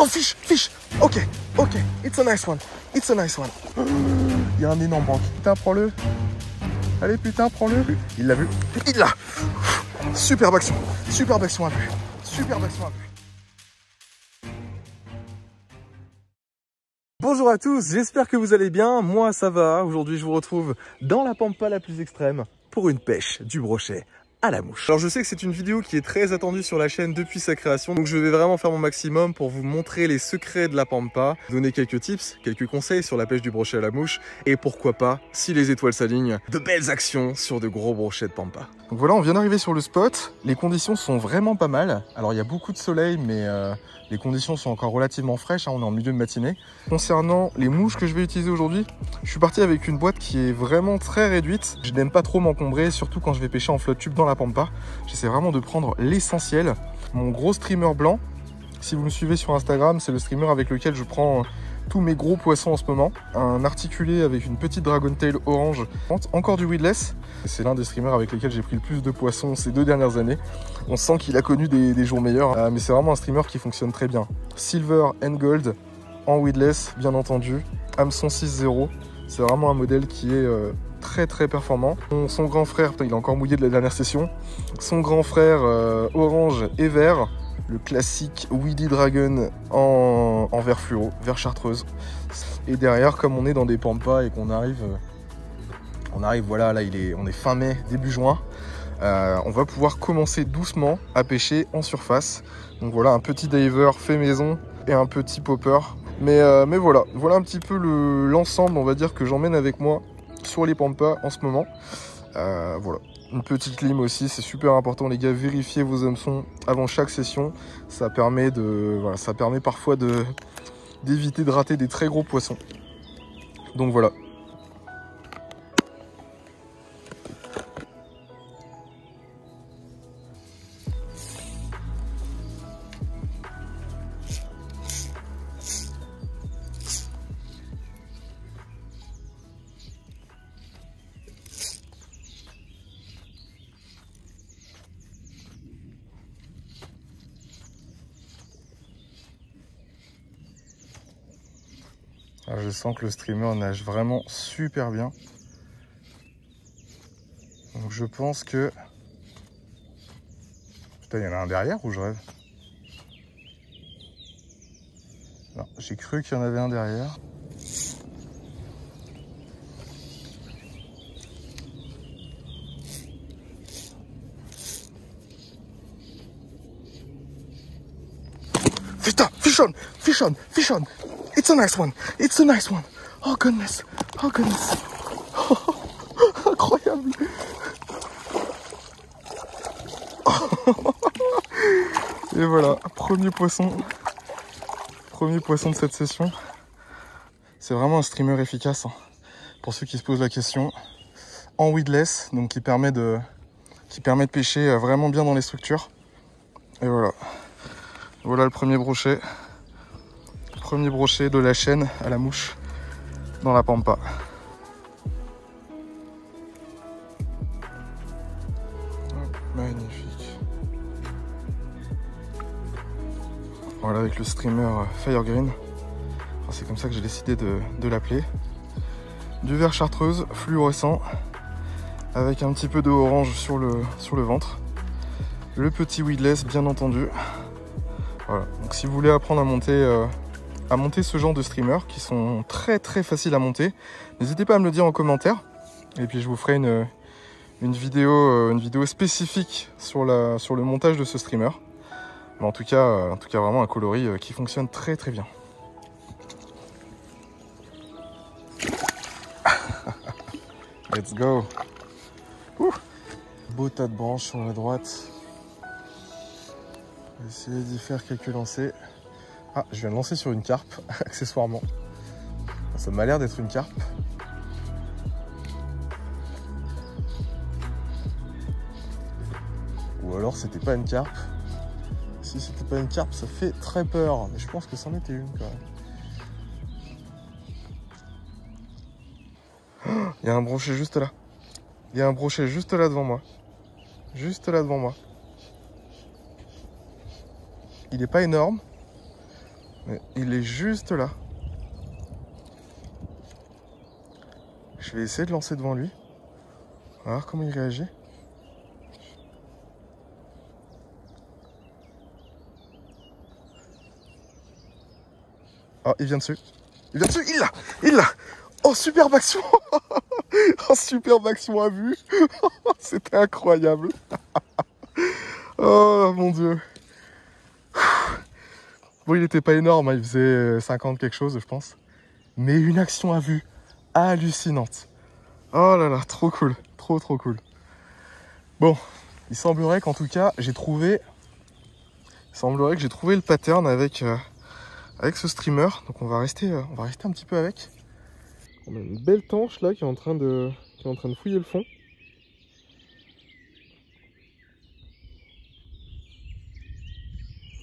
Oh, fish, fish. Ok, ok. It's a nice one. It's a nice one. Il y a un énorme banc. Putain, prends-le. Allez, putain, prends-le. Il l'a vu. Il l'a. Superbe action. Superbe action à vue. Superbe action à vue. Bonjour à tous, j'espère que vous allez bien. Moi, ça va. Aujourd'hui, je vous retrouve dans la pampa la plus extrême pour une pêche du brochet à la mouche. Alors je sais que c'est une vidéo qui est très attendue sur la chaîne depuis sa création, donc je vais vraiment faire mon maximum pour vous montrer les secrets de la pampa, donner quelques tips, quelques conseils sur la pêche du brochet à la mouche, et pourquoi pas, si les étoiles s'alignent, de belles actions sur de gros brochets de pampa. Donc voilà, on vient d'arriver sur le spot, les conditions sont vraiment pas mal. Alors il y a beaucoup de soleil, mais les conditions sont encore relativement fraîches, hein, on est en milieu de matinée. Concernant les mouches que je vais utiliser aujourd'hui, je suis parti avec une boîte qui est vraiment très réduite. Je n'aime pas trop m'encombrer, surtout quand je vais pêcher en flotte tube dans la pampa. J'essaie vraiment de prendre l'essentiel. Mon gros streamer blanc, si vous me suivez sur Instagram, c'est le streamer avec lequel je prends tous mes gros poissons en ce moment. Un articulé avec une petite dragon tail orange, encore du weedless. C'est l'un des streamers avec lesquels j'ai pris le plus de poissons ces 2 dernières années. On sent qu'il a connu des jours meilleurs, mais c'est vraiment un streamer qui fonctionne très bien. Silver and Gold en weedless, bien entendu. Hameçon 6.0, c'est vraiment un modèle qui est très performant. Son grand frère, putain, il est encore mouillé de la dernière session. Son grand frère orange et vert, le classique Weedy Dragon en vert fluo, vert chartreuse. Et derrière, comme on est dans des pampas et qu'on arrive, voilà, là on est fin mai, début juin, on va pouvoir commencer doucement à pêcher en surface. Donc voilà, un petit diver fait maison et un petit popper. Mais voilà un petit peu l'ensemble, on va dire, que j'emmène avec moi sur les pampas en ce moment. Voilà, une petite lime aussi, c'est super important les gars, vérifiez vos hameçons avant chaque session. Ça permet parfois d'éviter de rater des très gros poissons. Donc voilà. Alors je sens que le streamer nage vraiment super bien. Donc je pense que... Putain, il y en a un derrière ou je rêve? Non, j'ai cru qu'il y en avait un derrière. Putain, fish on, fish on, fish on. It's a nice one, it's a nice one. Oh goodness, oh goodness. Oh, incroyable. Et voilà, premier poisson de cette session. C'est vraiment un streamer efficace, hein, pour ceux qui se posent la question. En weedless, donc qui permet de pêcher vraiment bien dans les structures. Et voilà. Voilà le premier brochet. Premier brochet de la chaîne à la mouche dans la pampa. Magnifique. Voilà avec le streamer Fire Green. C'est comme ça que j'ai décidé de l'appeler. Du vert chartreuse fluorescent avec un petit peu de orange sur le ventre. Le petit weedless bien entendu. Voilà. Donc si vous voulez apprendre à monter ce genre de streamers qui sont très faciles à monter, n'hésitez pas à me le dire en commentaire et puis je vous ferai une vidéo spécifique sur le montage de ce streamer. Mais en tout cas vraiment un coloris qui fonctionne très bien. Let's go. Beau tas de branches sur la droite. On va essayer d'y faire quelques lancers. Ah, je viens de lancer sur une carpe, accessoirement. Ça m'a l'air d'être une carpe. Ou alors c'était pas une carpe. Si c'était pas une carpe, ça fait très peur. Mais je pense que c'en était une quand même. Il y a un brochet juste là. Il y a un brochet juste là devant moi. Juste là devant moi. Il n'est pas énorme. Mais il est juste là. Je vais essayer de lancer devant lui. On va voir comment il réagit. Oh, il vient dessus. Il vient dessus, il l'a. Oh, superbe action. Oh, superbe action à vue. C'était incroyable. Oh, mon Dieu. Bon, il n'était pas énorme, hein, il faisait 50 quelque chose, je pense. Mais une action à vue hallucinante. Oh là là, trop cool. Trop cool. Bon, il semblerait qu'en tout cas, j'ai trouvé... Il semblerait que j'ai trouvé le pattern avec ce streamer. Donc on va rester un petit peu avec. On a une belle tanche là qui est en train de fouiller le fond.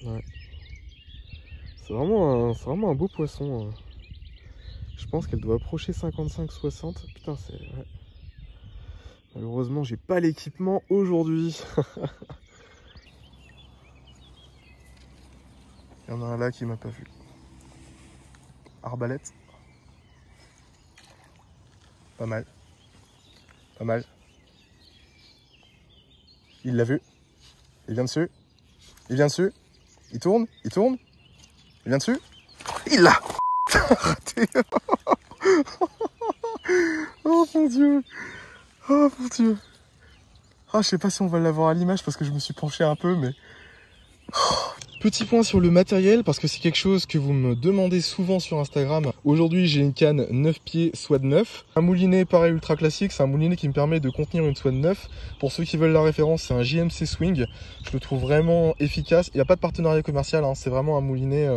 Ouais. C'est vraiment un beau poisson. Je pense qu'elle doit approcher 55-60. Putain, c'est... Ouais. Malheureusement, j'ai pas l'équipement aujourd'hui. Il y en a un là qui m'a pas vu. Arbalète. Pas mal. Pas mal. Il l'a vu. Il vient dessus. Il vient dessus. Il tourne. Il tourne. Il vient dessus. Il l'a. Raté. Oh mon Dieu. Oh mon Dieu. Ah, je sais pas si on va l'avoir à l'image parce que je me suis penché un peu, mais... Petit point sur le matériel, parce que c'est quelque chose que vous me demandez souvent sur Instagram. Aujourd'hui, j'ai une canne 9 pieds SWAD 9. Un moulinet pareil ultra classique, c'est un moulinet qui me permet de contenir une SWAD 9. Pour ceux qui veulent la référence, c'est un JMC Swing. Je le trouve vraiment efficace. Il n'y a pas de partenariat commercial, hein. C'est vraiment un moulinet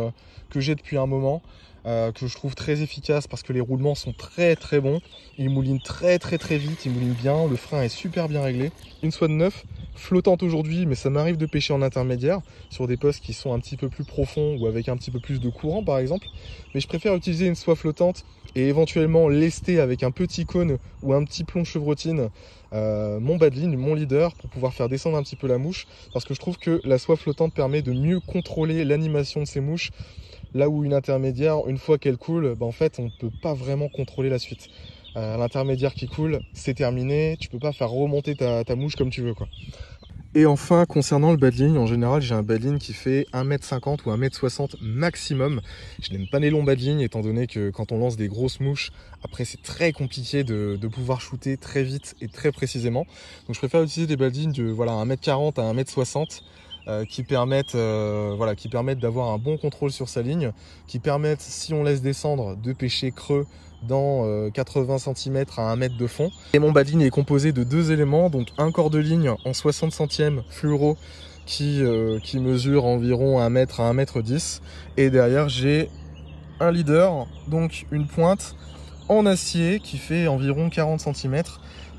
que j'ai depuis un moment. Que je trouve très efficace parce que les roulements sont très bons. Il mouline très vite, il mouline bien, le frein est super bien réglé. Une SWAD 9, flottante aujourd'hui, mais ça m'arrive de pêcher en intermédiaire sur des postes qui sont un petit peu plus profonds ou avec un petit peu plus de courant par exemple. Mais je préfère utiliser une soie flottante et éventuellement lester avec un petit cône ou un petit plomb chevrotine mon badline, mon leader, pour pouvoir faire descendre un petit peu la mouche, parce que je trouve que la soie flottante permet de mieux contrôler l'animation de ces mouches. Là où une intermédiaire, une fois qu'elle coule, en fait, on ne peut pas vraiment contrôler la suite. L'intermédiaire qui coule, c'est terminé. Tu peux pas faire remonter ta mouche comme tu veux, quoi. Et enfin, concernant le badline, en général, j'ai un badline qui fait 1m50 ou 1m60 maximum. Je n'aime pas les longs badlines, étant donné que quand on lance des grosses mouches, après, c'est très compliqué de pouvoir shooter très vite et très précisément. Donc, je préfère utiliser des badlines de 1m40 à 1m60. Qui permettent d'avoir un bon contrôle sur sa ligne, qui permettent, si on laisse descendre, de pêcher creux dans 80 cm à 1 mètre de fond. Et mon badline est composé de deux éléments, donc un corps de ligne en 60 centièmes fluoro qui mesure environ 1 mètre à 1 mètre 10. Et derrière, j'ai un leader, donc une pointe en acier qui fait environ 40 cm.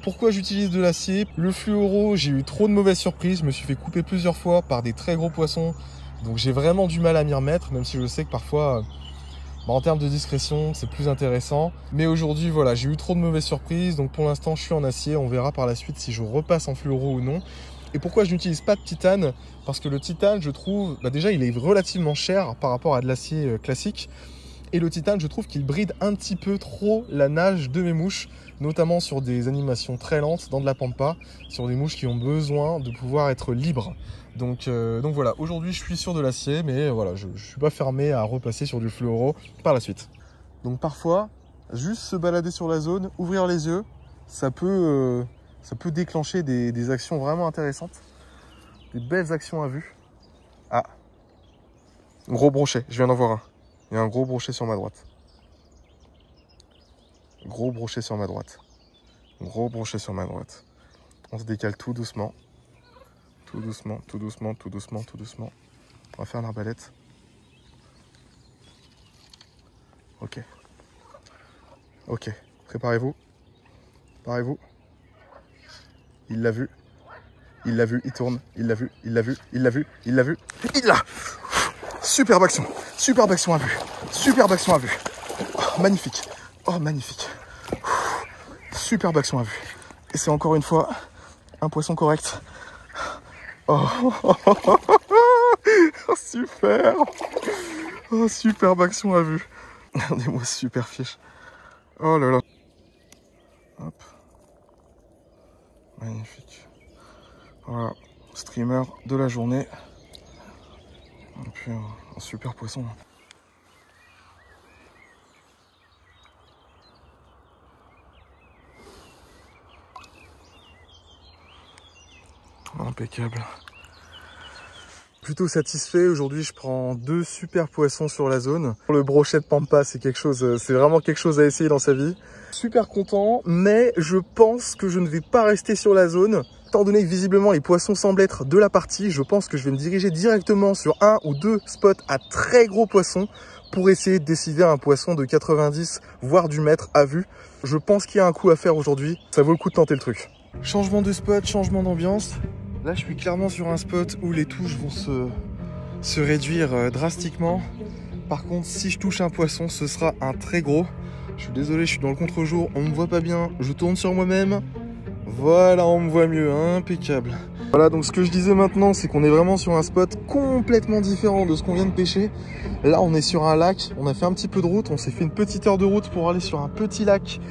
Pourquoi j'utilise de l'acier? Le fluoro, j'ai eu trop de mauvaises surprises. Je me suis fait couper plusieurs fois par des très gros poissons. Donc j'ai vraiment du mal à m'y remettre, même si je sais que parfois, en termes de discrétion, c'est plus intéressant. Mais aujourd'hui, voilà, j'ai eu trop de mauvaises surprises. Donc pour l'instant, je suis en acier. On verra par la suite si je repasse en fluoro ou non. Et pourquoi je n'utilise pas de titane? Parce que le titane, je trouve, déjà, il est relativement cher par rapport à de l'acier classique. Et le titane, je trouve qu'il bride un petit peu trop la nage de mes mouches, notamment sur des animations très lentes dans de la pampa, sur des mouches qui ont besoin de pouvoir être libres. Donc voilà, aujourd'hui je suis sur de l'acier, mais voilà, je ne suis pas fermé à repasser sur du fluoro par la suite. Donc parfois, juste se balader sur la zone, ouvrir les yeux, ça peut déclencher des actions vraiment intéressantes, des belles actions à vue. Ah, gros brochet, je viens d'en voir un. Il y a un gros brochet sur ma droite. Gros brochet sur ma droite. Gros brochet sur ma droite. On se décale tout doucement. Tout doucement, tout doucement, tout doucement, tout doucement. On va faire l'arbalète. Ok. Ok. Préparez-vous. Préparez-vous. Il l'a vu. Il l'a vu, il tourne. Il l'a vu, il l'a vu, il l'a vu, il l'a vu. Il l'a! Superbe action à vue. Superbe action à vue. Oh, magnifique. Oh, magnifique. Superbe action à vue. Et c'est encore une fois un poisson correct. Oh, super. Oh, superbe action à vue. Regardez-moi ce super fiche. Oh là là. Hop. Magnifique. Voilà. Streamer de la journée. Et puis un super poisson. Impeccable. Plutôt satisfait. Aujourd'hui, je prends 2 super poissons sur la zone. Le brochet de Pampa, c'est vraiment quelque chose à essayer dans sa vie. Super content, mais je pense que je ne vais pas rester sur la zone. Étant donné que visiblement les poissons semblent être de la partie, je pense que je vais me diriger directement sur 1 ou 2 spots à très gros poissons pour essayer de décider un poisson de 90 voire du mètre à vue. Je pense qu'il y a un coup à faire aujourd'hui. Ça vaut le coup de tenter le truc. Changement de spot, changement d'ambiance. Là, je suis clairement sur un spot où les touches vont se réduire drastiquement. Par contre, si je touche un poisson, ce sera un très gros. Je suis désolé, je suis dans le contre-jour, on me voit pas bien. Je tourne sur moi-même. Voilà, on me voit mieux, impeccable. Voilà, donc ce que je disais maintenant, c'est qu'on est vraiment sur un spot complètement différent de ce qu'on vient de pêcher. Là, on est sur un lac, on a fait un petit peu de route, on s'est fait une petite heure de route pour aller sur un petit lac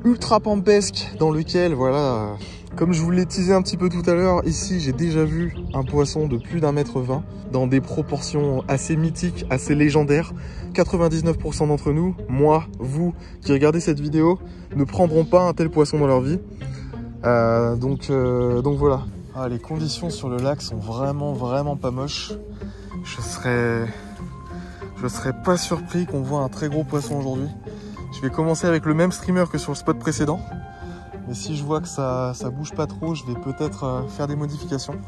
ultra pampesque dans lequel, voilà, comme je vous l'ai teasé un petit peu tout à l'heure, ici j'ai déjà vu un poisson de plus d'1,20 m dans des proportions assez mythiques, assez légendaires. 99% d'entre nous, moi, vous, qui regardez cette vidéo, ne prendront pas un tel poisson dans leur vie. Donc voilà. Ah, les conditions sur le lac sont vraiment pas moches. Je serais pas surpris qu'on voit un très gros poisson aujourd'hui. Je vais commencer avec le même streamer que sur le spot précédent. Mais si je vois que ça bouge pas trop, je vais peut-être faire des modifications.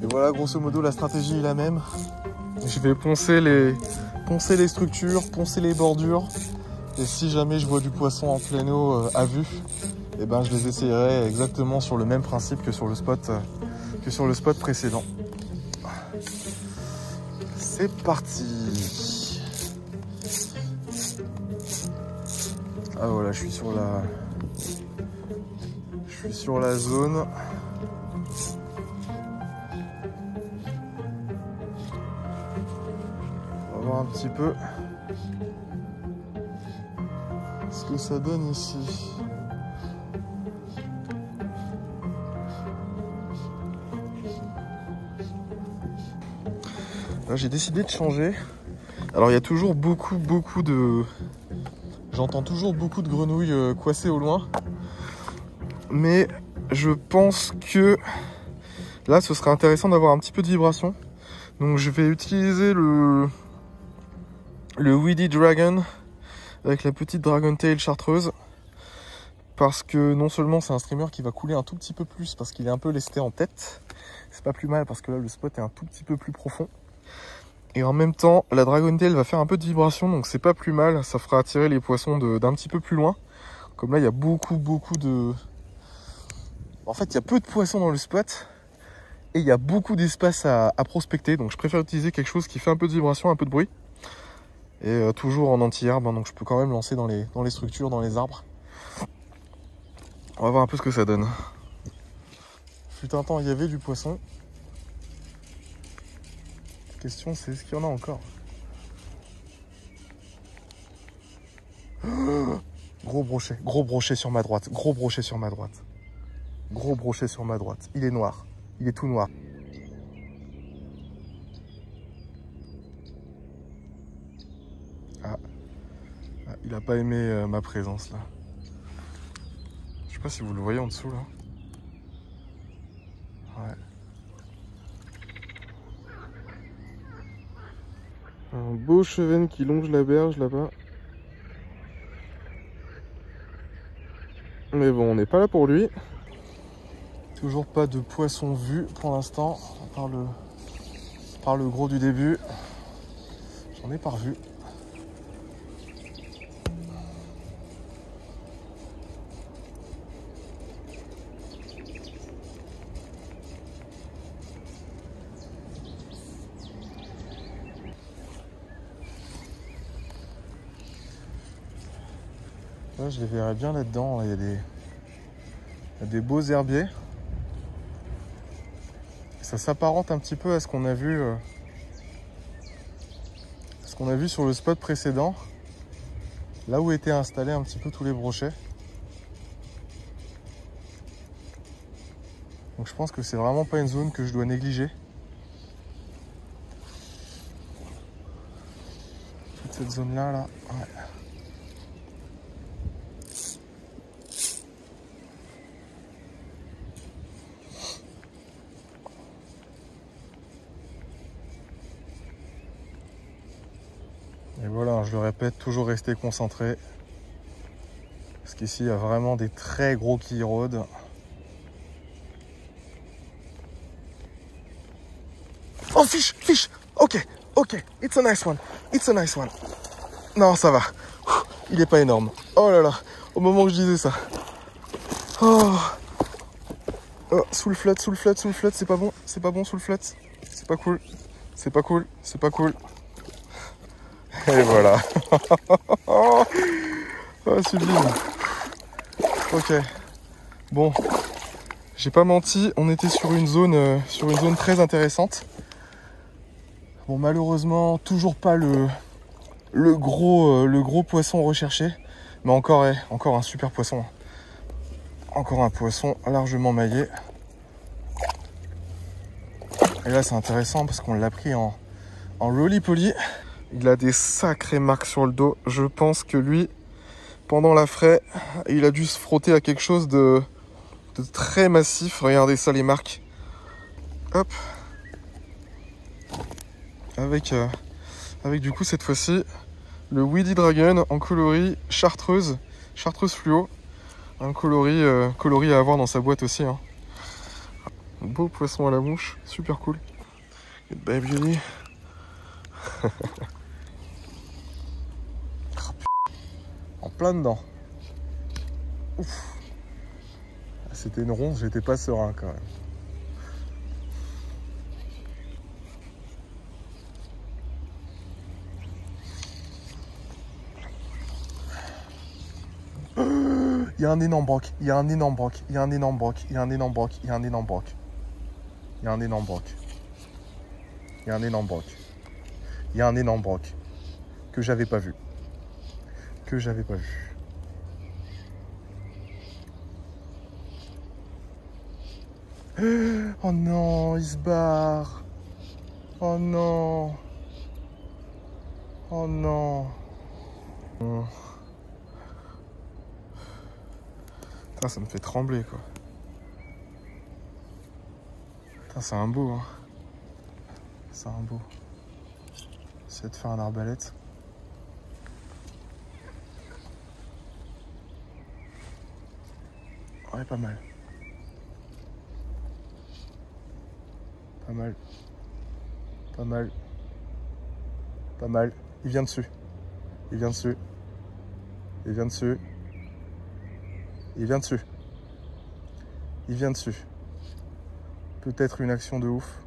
Et voilà, grosso modo, la stratégie est la même. Je vais poncer les structures, poncer les bordures. Et si jamais je vois du poisson en plein eau à vue, eh ben, je les essayerai exactement sur le même principe que sur le spot précédent. C'est parti. Ah voilà, je suis sur la zone. On va voir un petit peu ce que ça donne ici. Là, j'ai décidé de changer. Alors, il y a toujours beaucoup de... J'entends toujours beaucoup de grenouilles coincées au loin. Mais je pense que là, ce serait intéressant d'avoir un petit peu de vibration. Donc, je vais utiliser le Weedy Dragon avec la petite Dragon Tail chartreuse. Parce que non seulement c'est un streamer qui va couler un tout petit peu plus parce qu'il est un peu lesté en tête. C'est pas plus mal parce que là, le spot est un tout petit peu plus profond. Et en même temps, la Dragon Tail va faire un peu de vibration, donc c'est pas plus mal. Ça fera attirer les poissons d'un petit peu plus loin. Comme là, il y a beaucoup de... En fait, il y a peu de poissons dans le spot. Et il y a beaucoup d'espace à prospecter. Donc je préfère utiliser quelque chose qui fait un peu de vibration, un peu de bruit. Et toujours en anti-herbe, hein, donc je peux quand même lancer dans les structures, dans les arbres. On va voir un peu ce que ça donne. Fut un temps, il y avait du poisson. La question, c'est est-ce qu'il y en a encore? Gros brochet sur ma droite, gros brochet sur ma droite. Gros brochet sur ma droite. Il est noir, il est tout noir. Ah, il a pas aimé ma présence là. Je sais pas si vous le voyez en dessous là. Ouais. Un beau chevenne qui longe la berge là-bas. Mais bon, on n'est pas là pour lui. Toujours pas de poisson vu pour l'instant, par le gros du début. J'en ai pas revu. Là, je les verrais bien là-dedans. Il y a des beaux herbiers. Ça s'apparente un petit peu à ce qu'on a vu ce qu'on a vu sur le spot précédent, là où étaient installés un petit peu tous les brochets. Donc je pense que c'est vraiment pas une zone que je dois négliger. Toute cette zone là, ouais. Et voilà, je le répète, toujours rester concentré. Parce qu'ici, il y a vraiment des très gros quilles rôdes. Oh, fish, fish. Ok, ok. It's a nice one. It's a nice one. Non, ça va. Il est pas énorme. Oh là là. Au moment où je disais ça. Oh. Oh, sous le flotte, sous le flotte, sous le flotte. C'est pas bon. C'est pas bon sous le flotte. C'est pas cool. C'est pas cool. C'est pas cool. Et voilà. Oh, sublime. Ok. Bon. J'ai pas menti. On était sur une zone très intéressante. Bon, malheureusement, toujours pas le gros poisson recherché. Mais encore un super poisson. Encore un poisson largement maillé. Et là, c'est intéressant parce qu'on l'a pris en roly-poly. Il a des sacrées marques sur le dos. Je pense que lui, pendant la fraie, il a dû se frotter à quelque chose de très massif. Regardez ça, les marques. Hop. Avec du coup, cette fois-ci, le Weedy Dragon en coloris chartreuse fluo. Un coloris à avoir dans sa boîte aussi. Hein. Un beau poisson à la mouche, super cool. Baby. En plein dedans. Ouf. C'était une ronce, j'étais pas serein quand même. Il y a un énorme broc, il y a un énorme broc, il y a un énorme broc, il y a un énorme broc, il y a un énorme broc. Il y a un énorme broc. Il y a un énorme broc. Il y a un énorme broc. Que j'avais pas vu. Que j'avais pas vu. Oh non, il se barre. Oh non. Oh non. Putain, ça me fait trembler quoi. Putain, c'est un beau, hein. C'est un beau. J'essaie de faire un arbalète. Ouais, pas mal. Pas mal. Pas mal. Pas mal. Il vient dessus. Il vient dessus. Il vient dessus. Il vient dessus. Il vient dessus. Peut-être une action de ouf.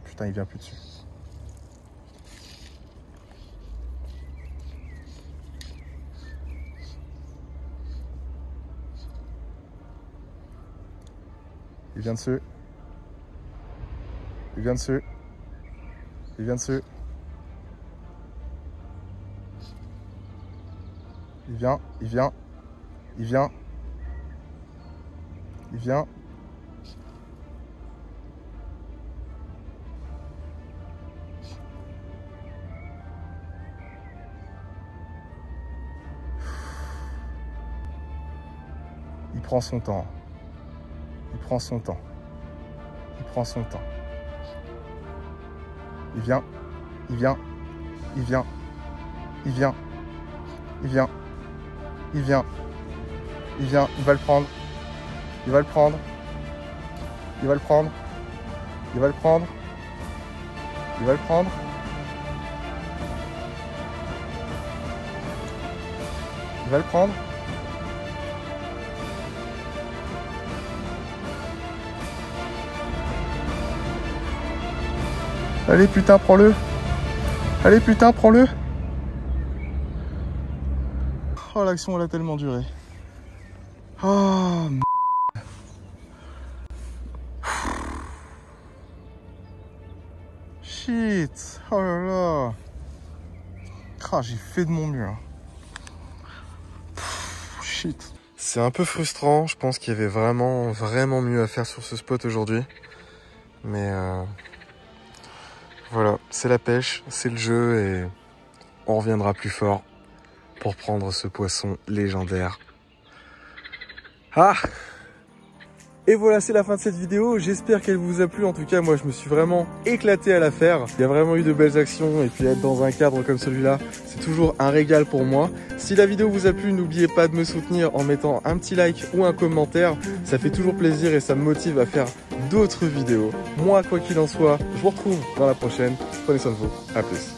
Putain, il vient plus dessus. Il vient dessus. Il vient dessus. Il vient dessus. Il vient, il vient, il vient. Il vient. Il prend son temps. Il prend son temps. Il prend son temps. Il vient. Il vient. Il vient. Il vient. Il vient. Il vient. Il vient. Il va le prendre. Il va le prendre. Il va le prendre. Il va le prendre. Il va le prendre. Il va le prendre. Allez putain, prends-le. Allez putain, prends-le. Oh, l'action elle a tellement duré. Oh, shit. shit. Oh là là. Ah, j'ai fait de mon mieux. Hein. Shit. C'est un peu frustrant. Je pense qu'il y avait vraiment mieux à faire sur ce spot aujourd'hui. Mais voilà, c'est la pêche, c'est le jeu et on reviendra plus fort pour prendre ce poisson légendaire. Ah! Et voilà, c'est la fin de cette vidéo. J'espère qu'elle vous a plu. En tout cas, moi, je me suis vraiment éclaté à la faire. Il y a vraiment eu de belles actions. Et puis, être dans un cadre comme celui-là, c'est toujours un régal pour moi. Si la vidéo vous a plu, n'oubliez pas de me soutenir en mettant un petit like ou un commentaire. Ça fait toujours plaisir et ça me motive à faire d'autres vidéos. Moi, quoi qu'il en soit, je vous retrouve dans la prochaine. Prenez soin de vous. À plus.